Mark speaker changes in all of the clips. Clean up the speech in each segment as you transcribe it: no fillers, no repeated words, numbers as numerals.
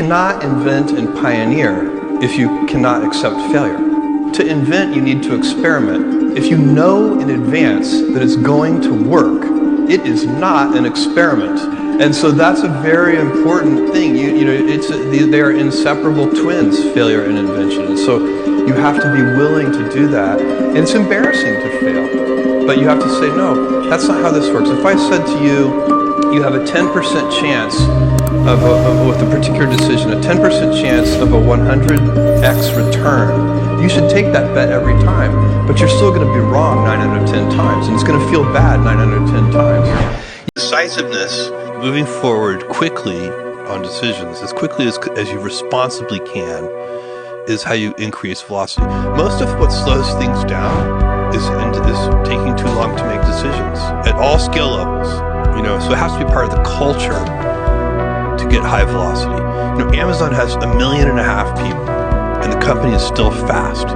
Speaker 1: cannot invent and pioneer if you cannot accept failure. To invent, you need to experiment. If you know in advance that it's going to work, it is not an experiment. And so that's a very important thing. They are inseparable twins, failure and invention. And so you have to be willing to do that. And it's embarrassing to fail, but you have to say, no, that's not how this works. If I said to you, you have a 10% chance with a particular decision, a 10% chance of a 100x return, you should take that bet every time, but you're still going to be wrong 9 out of 10 times, and it's going to feel bad 9 out of 10 times. Decisiveness, moving forward quickly on decisions, as quickly as you responsibly can, is how you increase velocity. Most of what slows things down is taking too long to make decisions at all skill levels. So it has to be part of the culture to get high velocity. Amazon has 1.5 million people, and the company is still fast.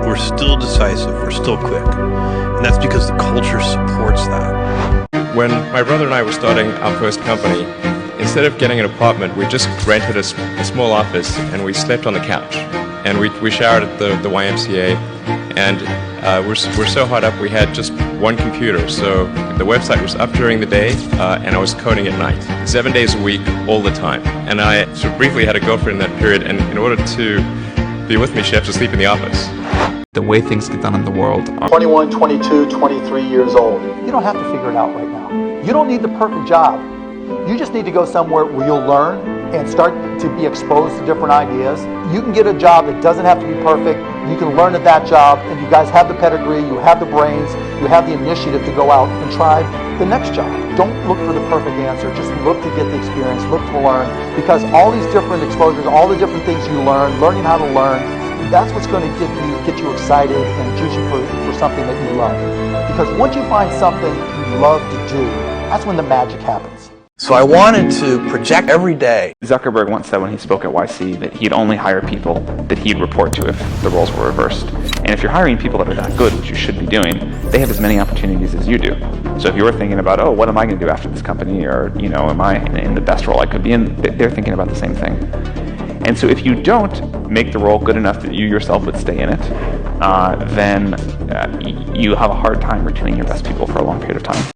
Speaker 1: We're still decisive, we're still quick. And that's because the culture supports that.
Speaker 2: When my brother and I were starting our first company, instead of getting an apartment, we just rented a small office and we slept on the couch. And we showered at the YMCA, and we're so hot up we had just one computer. So the website was up during the day and I was coding at night, 7 days a week, all the time. And I sort of briefly had a girlfriend in that period, and in order to be with me, she had to sleep in the office.
Speaker 3: The way things get done in the world are
Speaker 4: 21, 22, 23 years old. You don't have to figure it out right now. You don't need the perfect job. You just need to go somewhere where you'll learn and start to be exposed to different ideas. You can get a job that doesn't have to be perfect. You can learn at that job, and you guys have the pedigree, you have the brains, you have the initiative to go out and try the next job. Don't look for the perfect answer. Just look to get the experience, look to learn, because all these different exposures, all the different things you learn, learning how to learn, that's what's going to get you excited and juice you for something that you love. Because once you find something you love to do, that's when the magic happens.
Speaker 1: So I wanted to project every day.
Speaker 3: Zuckerberg once said when he spoke at YC that he'd only hire people that he'd report to if the roles were reversed. And if you're hiring people that are that good, which you should be doing, they have as many opportunities as you do. So if you're thinking about, oh, what am I going to do after this company, or am I in the best role I could be in, they're thinking about the same thing. And so if you don't make the role good enough that you yourself would stay in it, then you have a hard time retaining your best people for a long period of time.